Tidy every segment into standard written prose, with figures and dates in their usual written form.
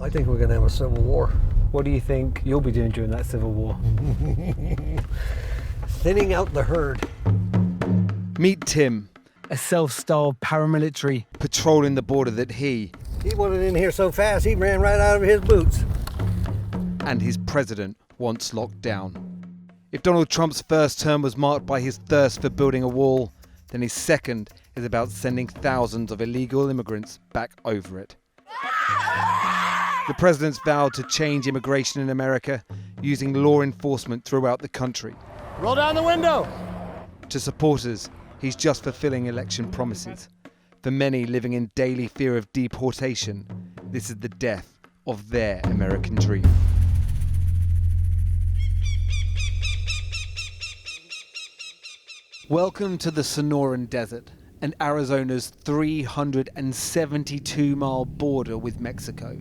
I think we're going to have a civil war. What do you think you'll be doing during that civil war? Thinning out the herd. Meet Tim, A self-styled paramilitary. patrolling the border that he He wanted in here so fast, he ran right out of his boots. and his president wants locked down. If Donald Trump's first term was marked by his thirst for building a wall, then his second is about sending thousands of illegal immigrants back over it. The president's vowed to change immigration in America using law enforcement throughout the country. Roll down the window. To supporters, he's just fulfilling election promises. For many living in daily fear of deportation, this is the death of their American dream. Welcome to the Sonoran Desert and Arizona's 372-mile border with Mexico.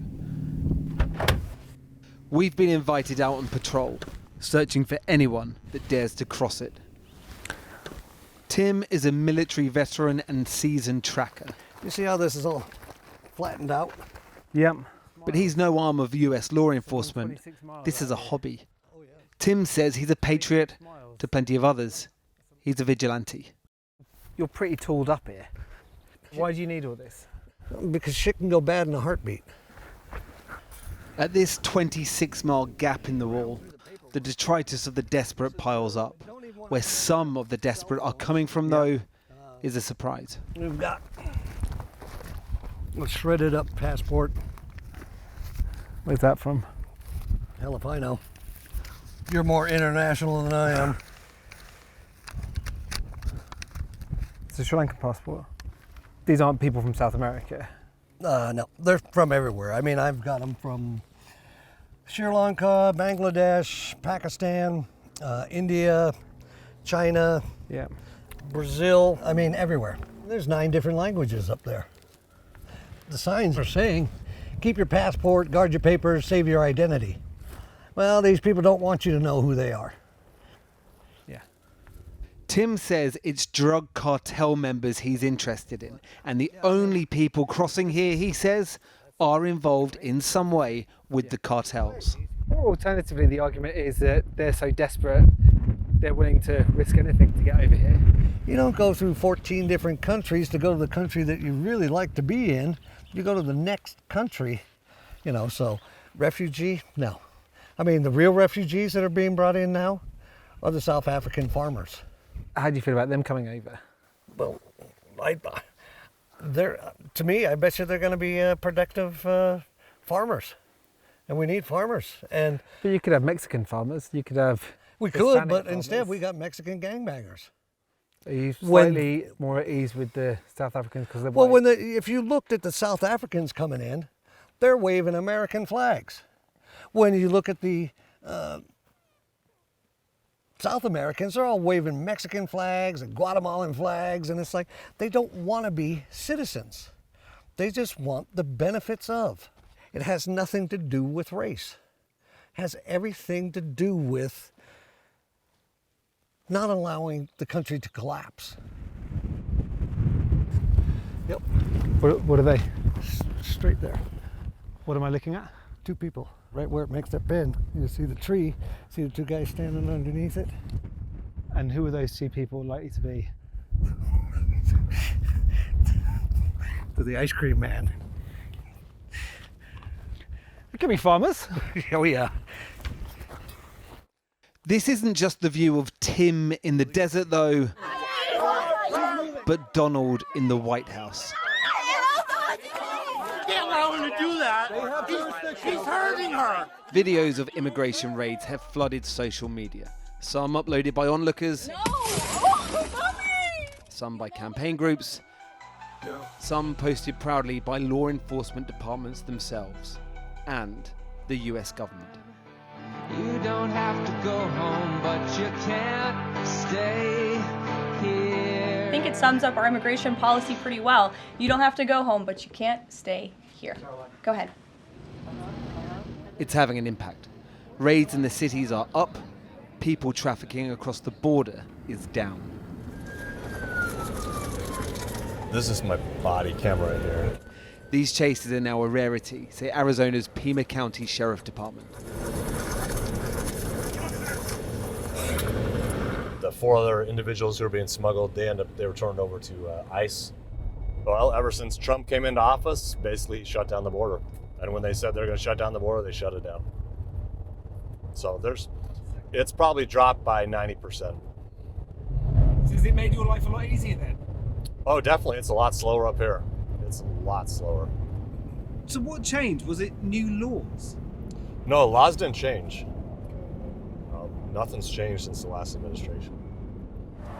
We've been invited out on patrol, searching for anyone that dares to cross it. Tim is a military veteran and seasoned tracker, You see how this is all flattened out? Yep. but he's no arm of US law enforcement. This is a hobby. Tim says he's a patriot to plenty of others. He's a vigilante. You're pretty tooled up here. Why do you need all this? Because shit can go bad in a heartbeat. At this 26-mile gap in the wall, the detritus of the desperate piles up. Where some of the desperate are coming from, though, is a surprise. We've got a shredded up passport. Where's that from? Hell if I know. You're more international than I am. It's a Sri Lankan passport. These aren't people from South America. No, they're from everywhere. I mean, I've got them from Sri Lanka, Bangladesh, Pakistan, India, China, Yeah. Brazil. I mean, everywhere. There's 9 different languages up there. The signs are saying, keep your passport, guard your papers, save your identity. Well, these people don't want you to know who they are. Yeah. Tim says it's drug cartel members he's interested in, and the only people crossing here, he says, are involved in some way with the cartels. Or alternatively, the argument is that they're so desperate, they're willing to risk anything to get over here. You don't go through 14 different countries to go to the country that you really like to be in. You go to the next country, so refugee, no. I mean, the real refugees that are being brought in now are the South African farmers. How do you feel about them coming over? Well, to me, I bet you they're going to be productive farmers. And we need farmers. And But you could have Mexican farmers. You could have. we Hispanic could, but farmers. instead we got Mexican gangbangers. Are you slightly more at ease with the South Africans because they're Well, white? if you looked at the South Africans coming in, they're waving American flags. When you look at the South Americans, they're all waving Mexican flags and Guatemalan flags, and it's like they don't want to be citizens. They just want the benefits of. It has nothing to do with race. It has everything to do with not allowing the country to collapse. Yep, What are they? straight there. What am I looking at? 2 people, right where it makes that bend. You see the tree, see the 2 guys standing underneath it? And who are those 2 people likely to be? To the ice cream man. Give me farmers. Oh yeah. This isn't just the view of Tim in the desert, though, but Donald in the White House. Can't allow him to do that. He's hurting her. Videos of immigration raids have flooded social media. Some uploaded by onlookers, some by campaign groups, some posted proudly by law enforcement departments themselves and the US government. You don't have to go home, but you can't stay here. I think it sums up our immigration policy pretty well. You don't have to go home, but you can't stay here. Go ahead. It's having an impact. Raids in the cities are up, people trafficking across the border is down. This is my body camera right here. These chases are now a rarity, say Arizona's Pima County Sheriff Department. The 4 other individuals who were being smuggled, they were turned over to ICE. Well, ever since Trump came into office, basically he shut down the border. And when they said they're going to shut down the border, they shut it down. So it's probably dropped by 90%. So has it made your life a lot easier then? Oh, definitely. It's a lot slower up here. It's a lot slower. So what changed? Was it new laws? No, laws didn't change. Nothing's changed since the last administration.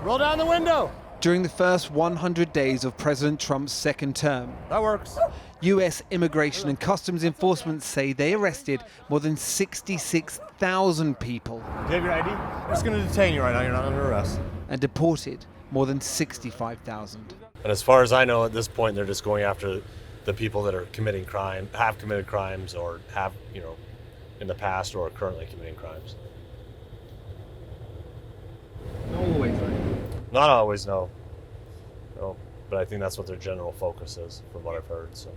Roll down the window. During the first 100 days of President Trump's second term, That works. US Immigration and Customs Enforcement say they arrested more than 66,000 people Do you have your ID? I'm just going to detain you right now. You're not under arrest. and deported more than 65,000. And as far as I know, at this point, they're just going after the people that are committing crime, have committed crimes, or have, in the past or are currently committing crimes. Not always, right? Not always, no. No, but I think that's what their general focus is, from what I've heard. So.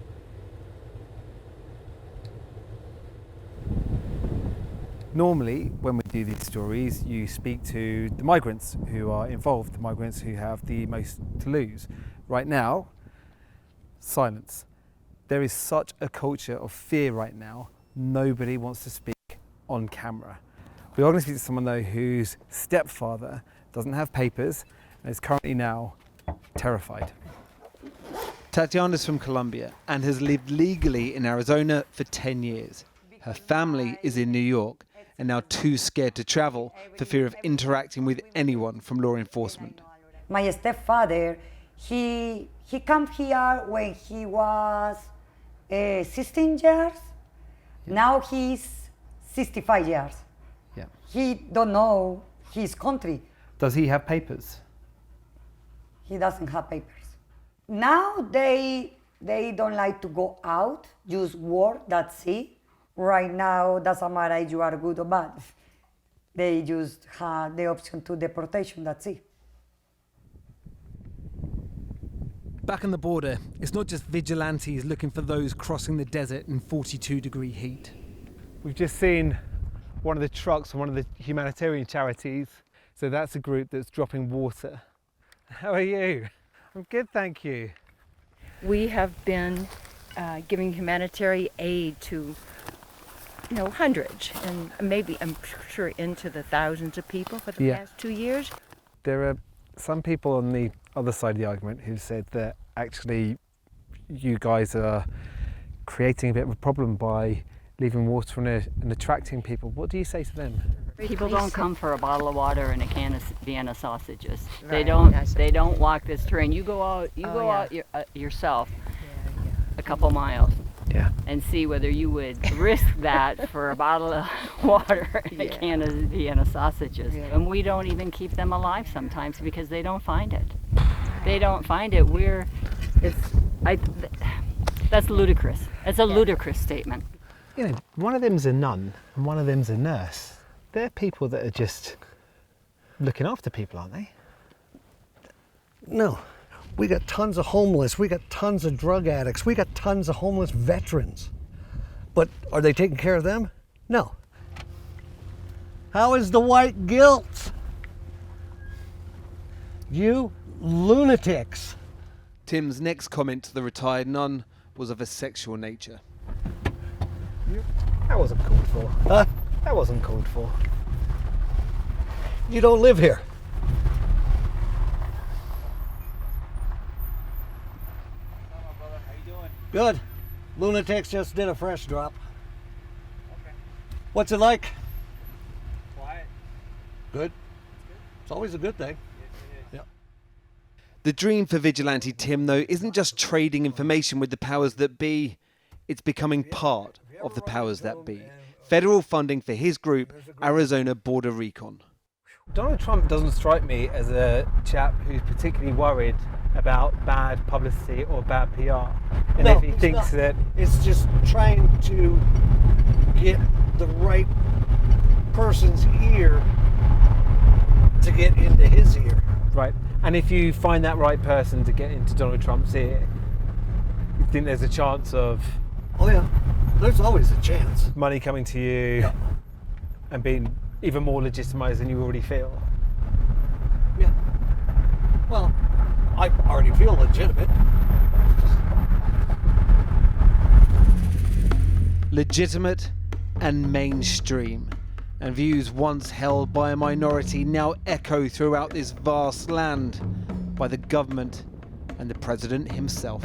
Normally, when we do these stories, you speak to the migrants who are involved, the migrants who have the most to lose. Right now, silence. There is such a culture of fear right now. Nobody wants to speak on camera. We are going to speak to someone though whose stepfather doesn't have papers and is currently now terrified. Tatiana's from Colombia and has lived legally in Arizona for 10 years. Her family is in New York and now too scared to travel for fear of interacting with anyone from law enforcement. My stepfather, he came here when he was 16 years. Now he's 65 years. Yeah. He don't know his country. Does he have papers? He doesn't have papers. Now they don't like to go out, just work, that's it. Right now, doesn't matter if you are good or bad. They just have the option to deportation, that's it. Back on the border, it's not just vigilantes looking for those crossing the desert in 42-degree heat. We've just seen one of the trucks from one of the humanitarian charities. So that's a group that's dropping water. How are you? I'm good, thank you. We have been giving humanitarian aid to, hundreds and maybe, I'm sure, into the thousands of people for the past 2 years. There are some people on the other side of the argument who said that actually you guys are creating a bit of a problem by leaving water and attracting people. What do you say to them? People don't come for a bottle of water and a can of Vienna sausages. Right. They don't walk this terrain. You go out yourself a couple miles and see whether you would risk that for a bottle of water and a can of Vienna sausages. Yeah. And we don't even keep them alive sometimes because they don't find it. They don't find it. That's ludicrous. It's a ludicrous statement. One of them's a nun and one of them's a nurse. They're people that are just looking after people, aren't they? No. We got tons of homeless. We got tons of drug addicts. We got tons of homeless veterans. But are they taking care of them? No. How is the white guilt? You lunatics. Tim's next comment to the retired nun was of a sexual nature. That wasn't called for. Huh? That wasn't called for. You don't live here. Good. Lunatics just did a fresh drop. Okay. What's it like? Quiet. Good. It's always a good thing. Yep. The dream for vigilante Tim, though, isn't just trading information with the powers that be. It's becoming part of the powers that be. Federal funding for his group, Arizona Border Recon. Donald Trump doesn't strike me as a chap who's particularly worried about bad publicity or bad PR. And No, if he it's thinks not. that It's just trying to get the right person's ear to get into his ear. right, and if you find that right person to get into Donald Trump's ear, think there's a chance of Oh yeah, there's always a chance. money coming to you Yeah. and being even more legitimised than you already feel? Yeah. Well, I already feel legitimate. Legitimate and mainstream, and views once held by a minority now echo throughout this vast land by the government and the president himself.